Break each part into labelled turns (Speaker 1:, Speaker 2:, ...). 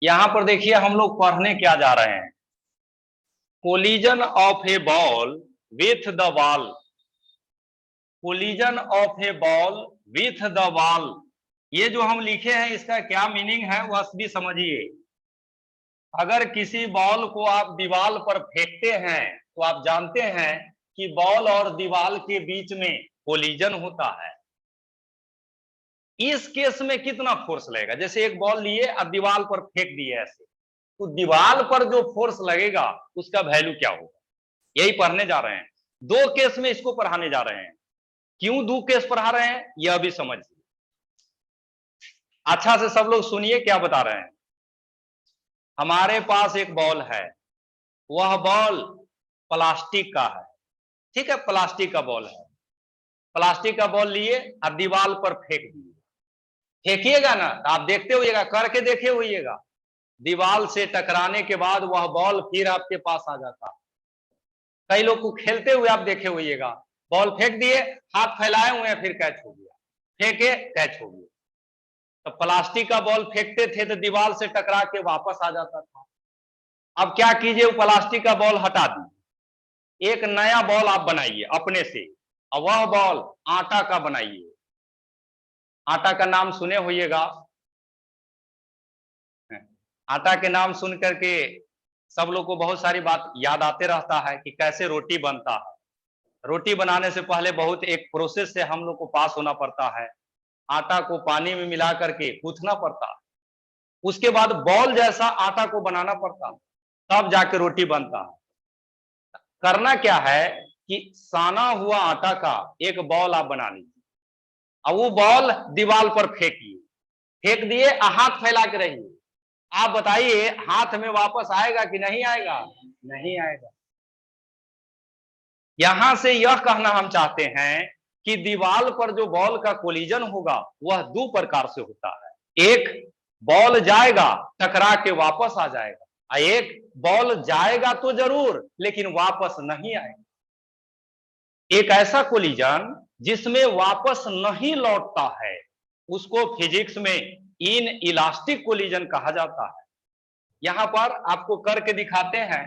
Speaker 1: यहां पर देखिए हम लोग पढ़ने क्या जा रहे हैं, collision of A ball with the ball. Collision of A ball with the ball, ये जो हम लिखे हैं इसका क्या मीनिंग है वह भी समझिए। अगर किसी बॉल को आप दीवार पर फेंकते हैं तो आप जानते हैं कि बॉल और दीवार के बीच में कोलिजन होता है। इस केस में कितना फोर्स लगेगा, जैसे एक बॉल लिए और दीवार पर फेंक दिए ऐसे, तो दीवार पर जो फोर्स लगेगा उसका वैल्यू क्या होगा, यही पढ़ने जा रहे हैं। दो केस में इसको पढ़ाने जा रहे हैं। क्यों दो केस पढ़ा रहे हैं यह भी समझिए, अच्छा से सब लोग सुनिए क्या बता रहे हैं। हमारे पास एक बॉल है, वह बॉल प्लास्टिक का है, ठीक है, प्लास्टिक का बॉल है। प्लास्टिक का बॉल लिए और दीवार पर फेंक दिए, फेंकिएगा ना तो आप देखते होइएगा, करके देखे होइएगा, दीवार से टकराने के बाद वह बॉल फिर आपके पास आ जाता। कई लोग को खेलते हुए आप देखे होइएगा, बॉल फेंक दिए, हाथ फैलाए हुए हैं, फिर कैच हो गया, फेंके कैच हो गया। तो प्लास्टिक का बॉल फेंकते थे तो दीवार से टकरा के वापस आ जाता था। अब क्या कीजिए, वो प्लास्टिक का बॉल हटा दीजिए, एक नया बॉल आप बनाइए अपने से, और वह बॉल आटा का बनाइए। आटा का नाम सुने होइएगा, आटा के नाम सुन करके सब लोग को बहुत सारी बात याद आते रहता है कि कैसे रोटी बनता है। रोटी बनाने से पहले बहुत एक प्रोसेस से हम लोग को पास होना पड़ता है, आटा को पानी में मिला करके गूंथना पड़ता है, उसके बाद बॉल जैसा आटा को बनाना पड़ता है, तब जाके रोटी बनता है। करना क्या है कि साना हुआ आटा का एक बॉल आप बना लीजिए, और वो बॉल दीवार पर फेंकिए, फेंक दिए, हाथ फैला के रहिए। आप बताइए हाथ में वापस आएगा कि नहीं आएगा? नहीं आएगा। यहां से यह कहना हम चाहते हैं कि दीवार पर जो बॉल का कोलिजन होगा वह दो प्रकार से होता है। एक, बॉल जाएगा टकरा के वापस आ जाएगा, और एक बॉल जाएगा तो जरूर लेकिन वापस नहीं आएगा। एक ऐसा कोलिजन जिसमें वापस नहीं लौटता है उसको फिजिक्स में इन इलास्टिक कोलिजन कहा जाता है। यहां पर आपको करके दिखाते हैं।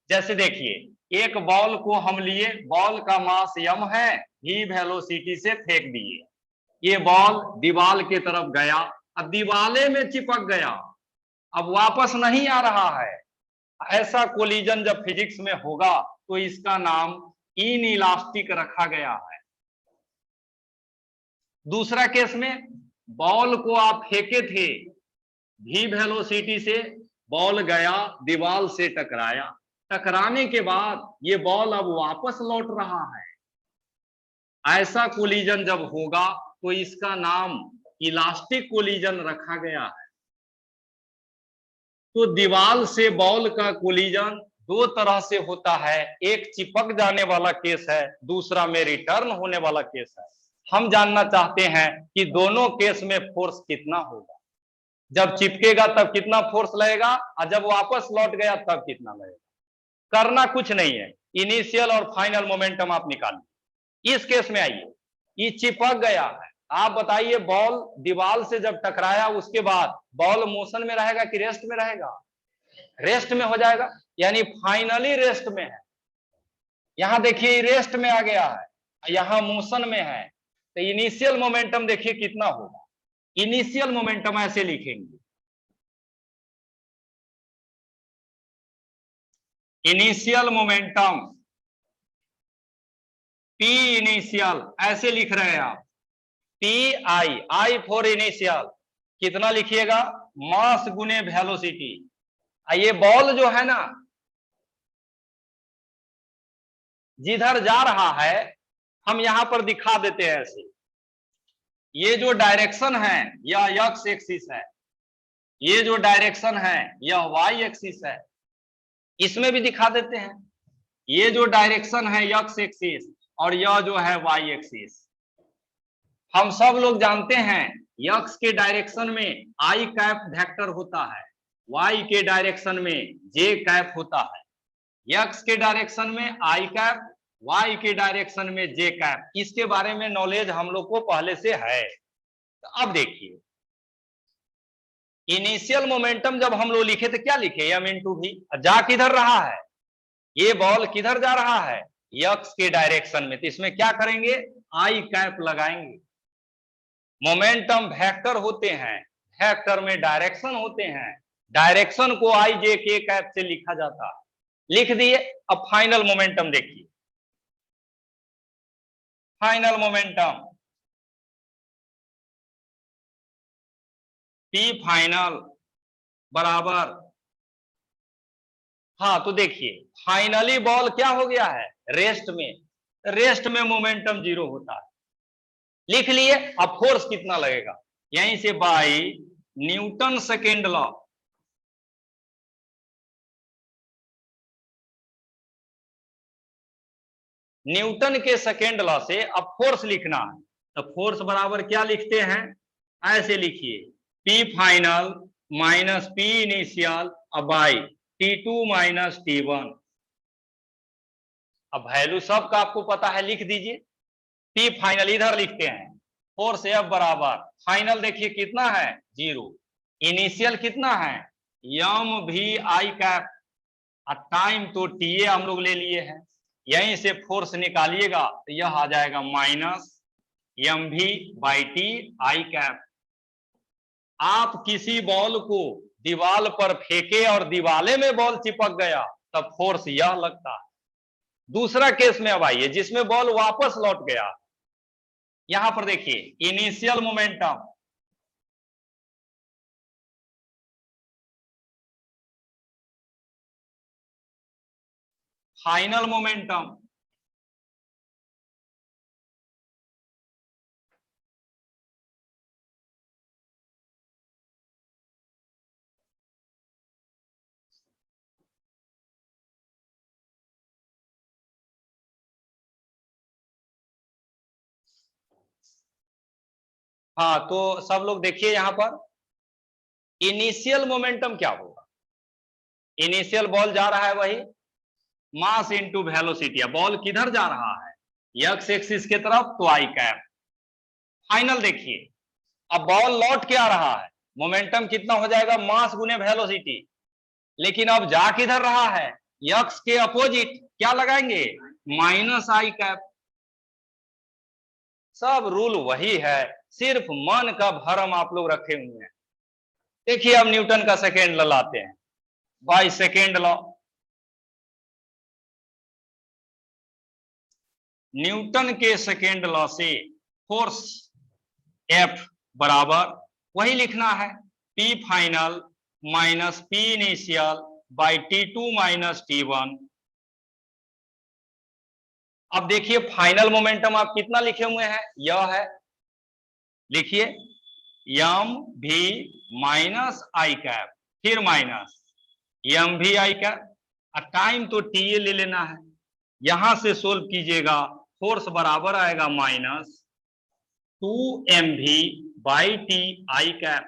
Speaker 1: जैसे देखिए, एक बॉल को हम लिए, बॉल का मास m है, v वेलोसिटी से फेंक दिए, ये बॉल दीवार की तरफ गया, अब दीवाले में चिपक गया, अब वापस नहीं आ रहा है। ऐसा कोलिजन जब फिजिक्स में होगा तो इसका नाम इन इलास्टिक रखा गया है। दूसरा केस में, बॉल को आप फेंके थे, v वेलोसिटी से बॉल गया, दीवार से टकराया, टकराने के बाद ये बॉल अब वापस लौट रहा है। ऐसा कोलिजन जब होगा तो इसका नाम इलास्टिक कोलिजन रखा गया है। तो दीवार से बॉल का कोलिजन दो तरह से होता है, एक चिपक जाने वाला केस है, दूसरा में रिटर्न होने वाला केस है। हम जानना चाहते हैं कि दोनों केस में फोर्स कितना होगा, जब चिपकेगा तब कितना फोर्स लगेगा, और जब वापस लौट गया तब कितना लगेगा। करना कुछ नहीं है, इनिशियल और फाइनल मोमेंटम आप निकालिए। इस केस में आइए, ये चिपक गया है, आप बताइए बॉल दीवार से जब टकराया उसके बाद बॉल मोशन में रहेगा कि रेस्ट में रहेगा? रेस्ट में हो जाएगा, यानी फाइनली रेस्ट में है। यहां देखिए रेस्ट में आ गया है, यहां मोशन में है, तो इनिशियल मोमेंटम देखिए कितना होगा। इनिशियल मोमेंटम ऐसे लिखेंगे, इनिशियल मोमेंटम P इनिशियल ऐसे लिख रहे हैं आप, P आई फॉर इनिशियल, कितना लिखिएगा? मास गुने वेलोसिटी। ये बॉल जो है ना जिधर जा रहा है, हम यहां पर दिखा देते हैं ऐसे, ये जो डायरेक्शन है यह एक्स एक्सिस है, ये जो डायरेक्शन है यह वाई एक्सिस है। इसमें भी दिखा देते हैं, ये जो डायरेक्शन है एक्स एक्सिस और यह जो है वाई एक्सिस। हम सब लोग जानते हैं एक्स के डायरेक्शन में आई कैप वेक्टर होता है, वाई के डायरेक्शन में जे कैप होता है। एक्स के डायरेक्शन में आई कैप, वाई के डायरेक्शन में जे कैप। इसके बारे में नॉलेज हम लोग को पहले से है। तो अब देखिए, इनिशियल मोमेंटम जब हम लोग लिखे थे क्या लिखे, m इंटू भी, जा किधर रहा है, ये बॉल किधर जा रहा है, एक्स के डायरेक्शन में, तो इसमें क्या करेंगे, आई कैप लगाएंगे। मोमेंटम वेक्टर होते हैं, वेक्टर में डायरेक्शन होते हैं, डायरेक्शन को आई जे के कैप से लिखा जाता है, लिख दिए। अब फाइनल मोमेंटम देखिए, फाइनल मोमेंटम पी फाइनल बराबर, हाँ तो देखिए फाइनली बॉल क्या हो गया है, रेस्ट में, रेस्ट में मोमेंटम जीरो होता है, लिख लिए। अब फोर्स कितना लगेगा, यहीं से by Newton second law, Newton के सेकेंड लॉ से अब फोर्स लिखना है, तो फोर्स बराबर क्या लिखते हैं, ऐसे लिखिए, P final minus P initial by T2 minus T1। अब वैल्यू सबका आपको पता है, लिख दीजिए। पी फाइनल इधर लिखते हैं, फोर्स एफ बराबर, फाइनल देखिए कितना है, जीरो, इनिशियल कितना है, यम भी आई कैप, टाइम तो टी ए हम लोग ले लिए हैं, यहीं से फोर्स निकालिएगा तो यह आ जाएगा माइनस एम भी बाई टी आई कैप। आप किसी बॉल को दीवार पर फेंके और दीवाले में बॉल चिपक गया तब फोर्स यह लगता है। दूसरा केस में अब आइए जिसमें बॉल वापस लौट गया, यहां पर देखिए इनिशियल मोमेंटम, फाइनल मोमेंटम, हाँ तो सब लोग देखिए यहां पर इनिशियल मोमेंटम क्या होगा, इनिशियल बॉल जा रहा है वही मास इंटू वेलोसिटी, बॉल किधर जा रहा है, एक्स एक्सिस के तरफ, तो आई कैप। फाइनल देखिए अब बॉल लौट के आ रहा है, मोमेंटम कितना हो जाएगा, मास गुने वेलोसिटी, लेकिन अब जा किधर रहा है, एक्स के अपोजिट, क्या लगाएंगे, माइनस आई कैप। सब रूल वही है, सिर्फ मन का भरम आप लोग रखे हुए हैं। देखिए अब न्यूटन का सेकेंड लॉ लाते हैं, बाय सेकेंड लॉ, न्यूटन के सेकेंड लॉ से फोर्स एफ बराबर वही लिखना है, P final minus P initial by T2 minus T1। अब देखिए फाइनल मोमेंटम आप कितना लिखे हुए हैं, यह है, लिखिए यम भी माइनस आई कैप, फिर माइनस यम भी आई कैप, टाइम तो टी ए ले लेना है, यहां से सोल्व कीजिएगा, फोर्स बराबर आएगा minus 2mv by T I cap.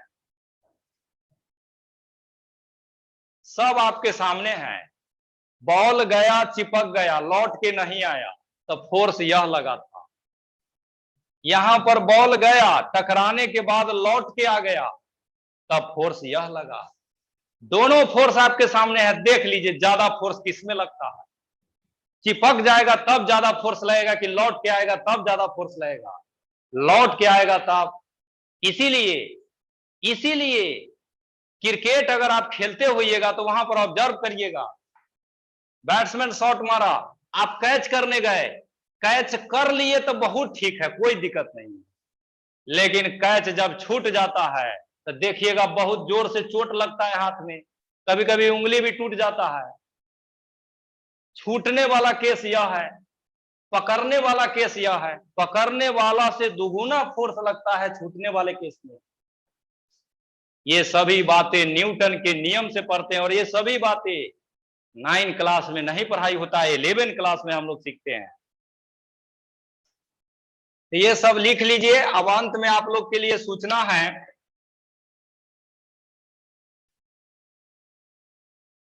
Speaker 1: सब आपके सामने है, बॉल गया चिपक गया लौट के नहीं आया तब फोर्स यह लगा था, यहां पर बॉल गया टकराने के बाद लौट के आ गया तब फोर्स यह लगा। दोनों फोर्स आपके सामने है, देख लीजिए ज्यादा फोर्स किसमें लगता है, चिपक जाएगा तब ज्यादा फोर्स लगेगा कि लौट के आएगा तब ज्यादा फोर्स लगेगा, लौट के आएगा तब। इसीलिए इसीलिए क्रिकेट अगर आप खेलते होइएगा तो वहां पर ऑब्जर्व करिएगा, बैट्समैन शॉट मारा, आप कैच करने गए, कैच कर लिए तो बहुत ठीक है, कोई दिक्कत नहीं, लेकिन कैच जब छूट जाता है तो देखिएगा बहुत जोर से चोट लगता है हाथ में, कभी कभी उंगली भी टूट जाता है। छूटने वाला केस यह है, पकड़ने वाला केस यह है, पकड़ने वाला से दुगुना फोर्स लगता है छूटने वाले केस में। ये सभी बातें न्यूटन के नियम से पढ़ते हैं और ये सभी बातें 9 क्लास में नहीं पढ़ाई होता है, 11 क्लास में हम लोग सीखते हैं। तो ये सब लिख लीजिए। अब अंत में आप लोग के लिए सूचना है